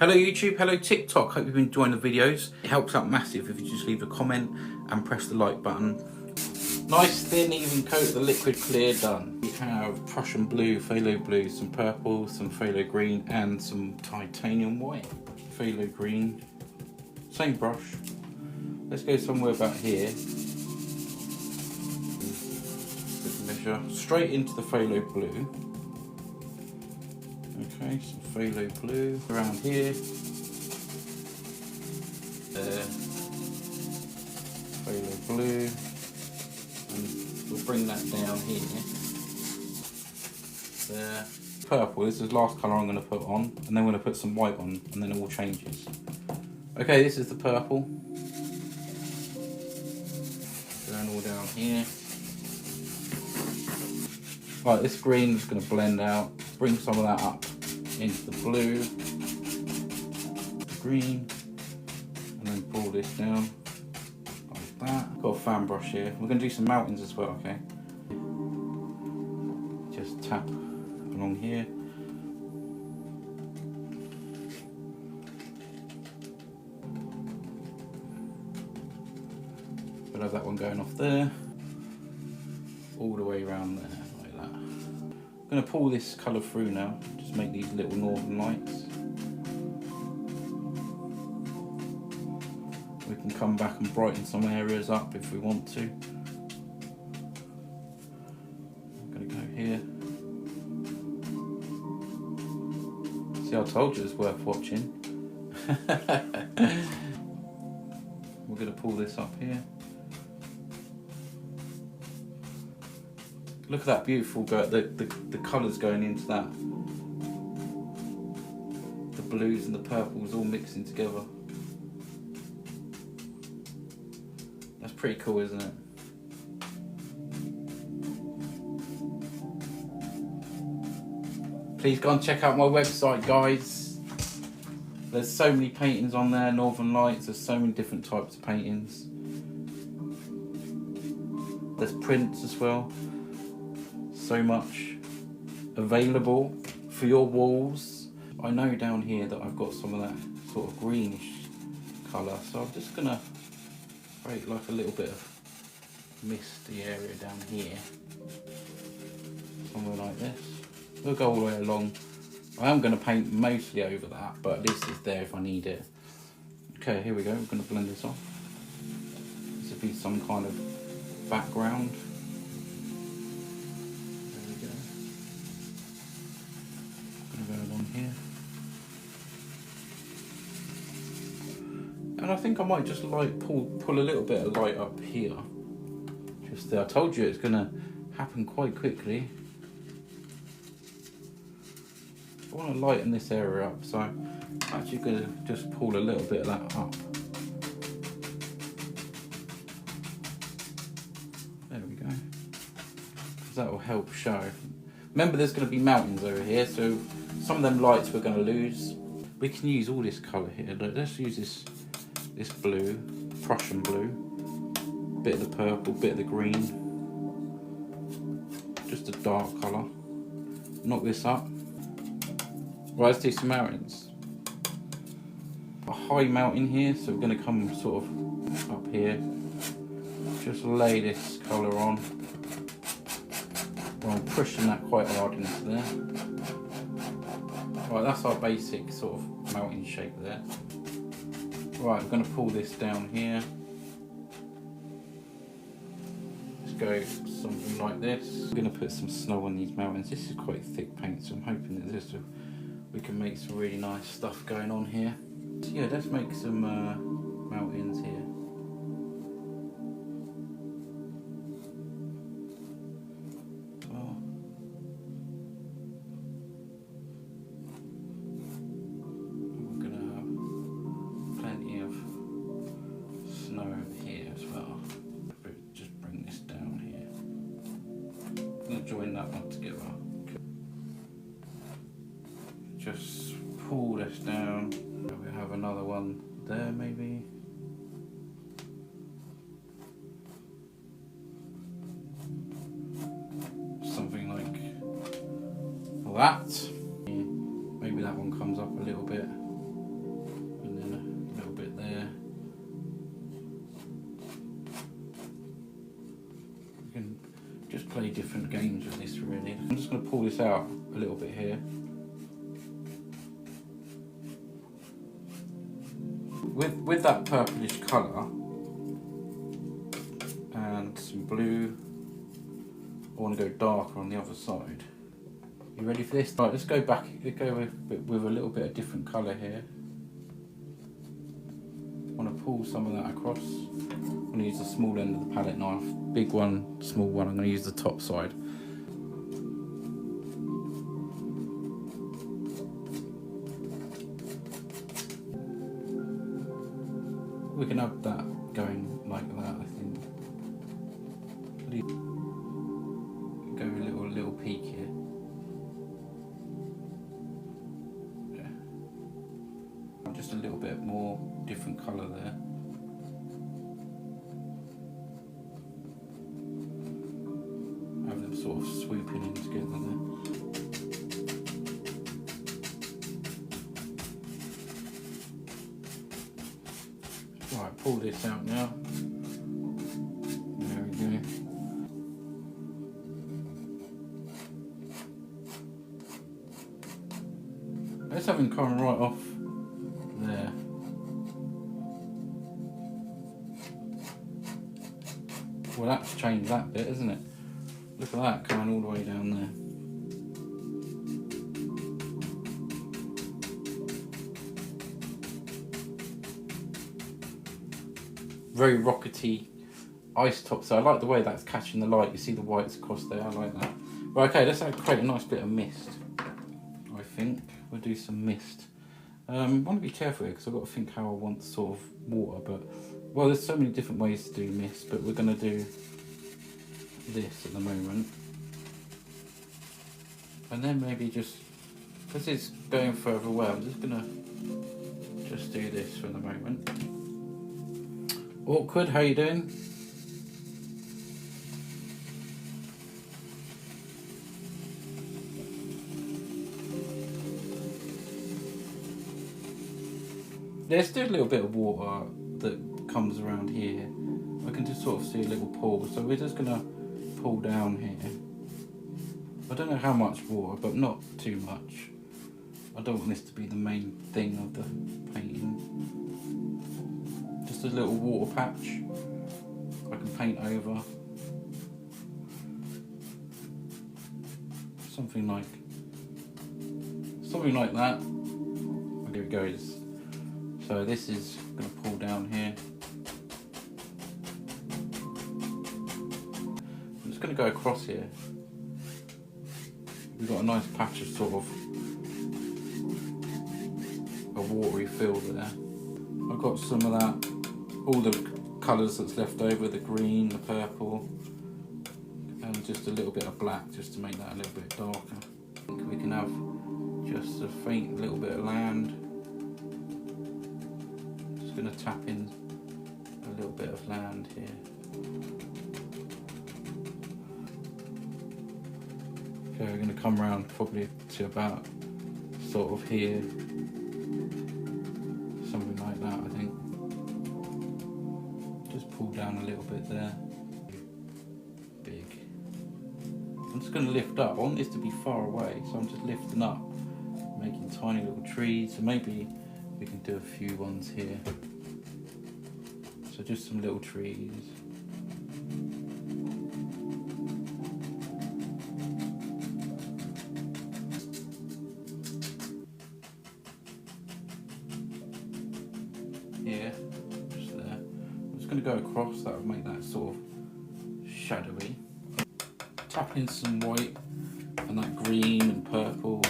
Hello YouTube, hello TikTok, hope you've been enjoying the videos. It helps out massive if you just leave a comment and press the like button. Nice thin even coat of the liquid clear done. We have Prussian blue, phthalo blue, some purple, some phthalo green and some titanium white. Phthalo green, same brush. Let's go somewhere about here. Good measure, straight into the phthalo blue. Okay, some phthalo blue around here. There. Phthalo blue. And we'll bring that down here. There. Purple, this is the last colour I'm going to put on. And then we're going to put some white on, and then it all changes. Okay, this is the purple. Going all down here. Right, this green is going to blend out. Bring some of that up into the blue, the green, and then pull this down like that. Got a fan brush here. We're going to do some mountains as well, okay? Just tap along here. We'll have that one going off there, all the way around there. I'm going to pull this colour through now, just make these little northern lights. We can come back and brighten some areas up if we want to. I'm going to go here. See, I told you it's worth watching. We're going to pull this up here. Look at that beautiful, the colours going into that. The blues and the purples all mixing together. That's pretty cool, isn't it? Please go and check out my website, guys. There's so many paintings on there, Northern Lights, there's so many different types of paintings. There's prints as well. So much available for your walls. I know down here that I've got some of that sort of greenish colour, so I'm just gonna create like a little bit of misty area down here, somewhere like this. We'll go all the way along. I am going to paint mostly over that, but at least it's there if I need it. Okay, here we go. We're going to blend this off. This will be some kind of background. And I think I might just pull a little bit of light up here. Just there. I told you it's going to happen quite quickly. I want to lighten this area up, so I'm actually going to just pull a little bit of that up. There we go. Because that will help show. Remember, there's going to be mountains over here, so some of them lights we're going to lose. We can use all this colour here. Let's use this blue, Prussian blue, bit of the purple, bit of the green, just a dark colour. Knock this up. Right, let's do some mountains. A high mountain here, so we're going to come sort of up here. Just lay this colour on. Well, I'm pushing that quite hard into there. Right, that's our basic sort of mountain shape there. Right, I'm going to pull this down here. Let's go something like this. I'm going to put some snow on these mountains. This is quite thick paint, so I'm hoping that we can make some really nice stuff going on here. So yeah, let's make some mountains here. Join that one together. Just pull this down. We have another one there, maybe. Something like that. Maybe that one comes up a little bit. play different games with this really. I'm just going to pull this out a little bit here. With that purplish colour and some blue, I want to go darker on the other side. You ready for this? Right, let's go back, with a little bit of different colour here. I want to pull some of that across. I'm going to use the small end of the palette knife. Big one, small one, I'm going to use the top side. We can have that going like that, I think. Go a little peak here. Yeah. Just a little bit more different colour there. Have them sort of swooping in together there. Right, pull this out now. There we go. Let's have him come right off there. Well, that's changed that bit, isn't it? Look at that coming all the way down there. Very rockety ice top, so I like the way that's catching the light. You see the whites across there, I like that. Right, okay, let's create a nice bit of mist. I think we'll do some mist. I want to be careful here because I've got to think how I want sort of water, but well, there's so many different ways to do mist, but we're going to do this at the moment. And then maybe just, because it's going further away, I'm just going to just do this for the moment. Awkward, how you doing? There's still a little bit of water that comes around here. I can just sort of see a little pool, so we're just gonna pull down here. I don't know how much water, but not too much. I don't want this to be the main thing of the painting. Just a little water patch I can paint over. Something like that. There it goes. So this is going to pull down here. I'm just going to go across here. We've got a nice patch of sort of a watery feel there. I've got some of that, all the colours that's left over, the green, the purple, and just a little bit of black just to make that a little bit darker. I think we can have just a faint little bit of land. Just going to tap in a little bit of land here. Okay, we're going to come around probably to about sort of here. Something like that, I think. Just pull down a little bit there. Big. I'm just going to lift up. I want this to be far away, so I'm just lifting up, making tiny little trees. So maybe we can do a few ones here. So just some little trees. Here, just there. I'm just going to go across, that will make that sort of shadowy. Tap in some white and that green and purple,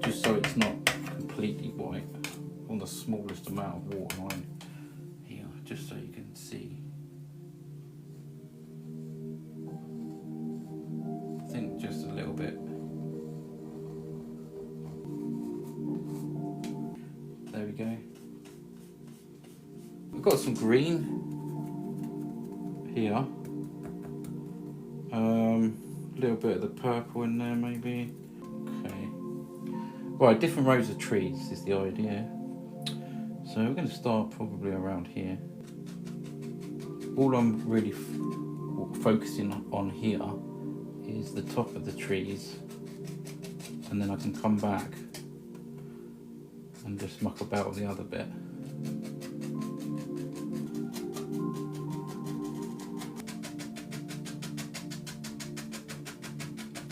just so it's not completely white, on the smallest amount of waterline here, just so you can see. I think just a little bit. There we go. We've got some green here. A little bit of the purple in there maybe. Okay. Right, different rows of trees is the idea. So we're going to start probably around here. All I'm really focusing on here is the top of the trees, and then I can come back and just muck about with the other bit.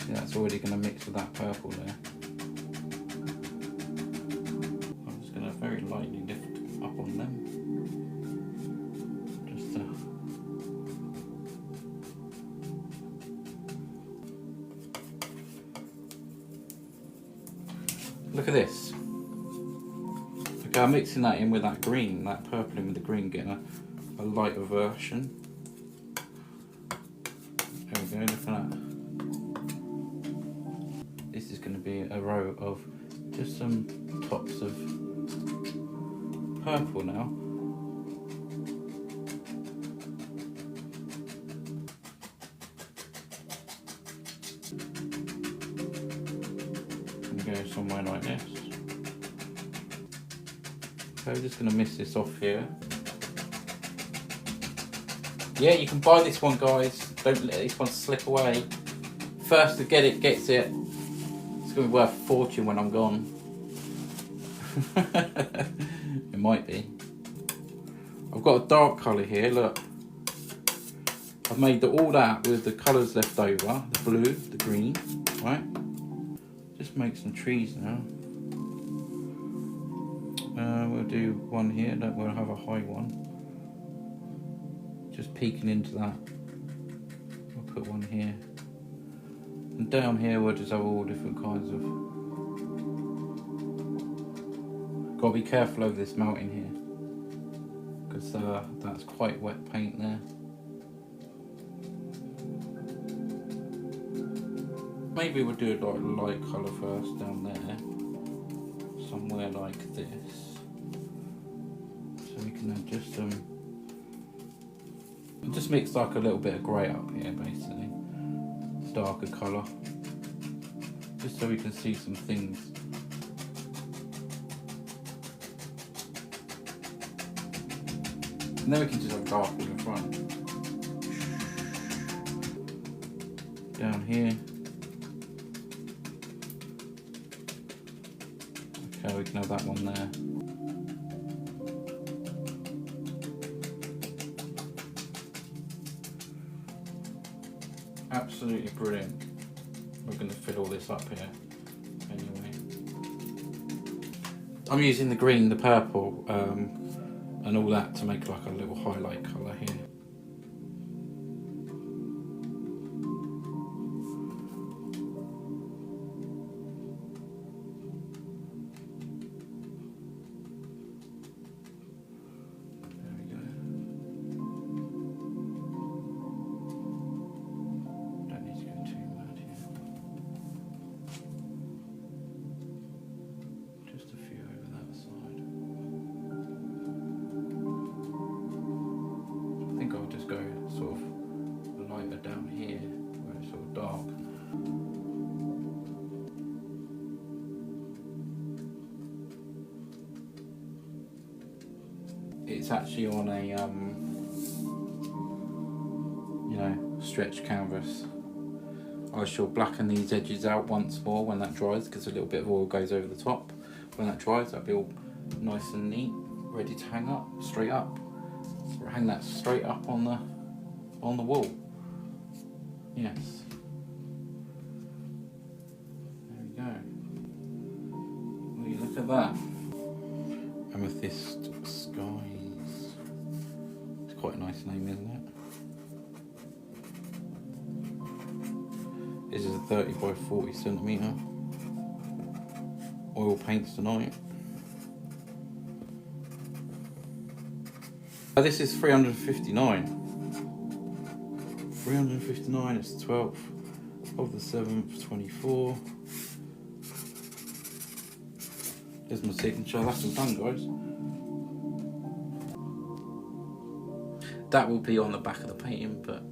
See, that's already going to mix with that purple there. I'm just going to very lightly lift up on them. Just to look at this. Okay, I'm mixing that in with that green, that purple in with the green, getting a lighter version. There we go, look at that. This is going to be a row of just some tops of purple now. And go somewhere like this. So we're just going to mist this off here. Yeah, you can buy this one, guys. Don't let this one slip away. First to get it gets it. It's going to be worth a fortune when I'm gone. It might be. I've got a dark colour here, look. I've made all that with the colours left over. The blue, the green, right? Just make some trees now. We'll do one here, we'll have a high one. Just peeking into that. We'll put one here. And down here we'll just have all different kinds of... Got to be careful over this mountain here, because that's quite wet paint there. Maybe we'll do like a light colour first down there. Somewhere like this. So we can have just mix like a little bit of grey up here, basically. Darker colour. Just so we can see some things. And then we can just have dark in the front. Down here. Okay, we can have that one there. Absolutely brilliant. We're going to fill all this up here anyway. I'm using the green, the purple, and all that to make like a little highlight colour here. It's actually on a stretch canvas. I shall blacken these edges out once more when that dries, because a little bit of oil goes over the top. When that dries, that'll be all nice and neat, ready to hang up, straight up. So we'll hang that straight up on the wall. Yes. There we go. Will you look at that? Amethyst Skies. It's quite a nice name, isn't it? This is a 30 by 40 centimetre. Oil paints tonight. This is 359. 359, it's the 12th of the 7th, 24. There's my signature, that's all done, guys. That will be on the back of the painting, but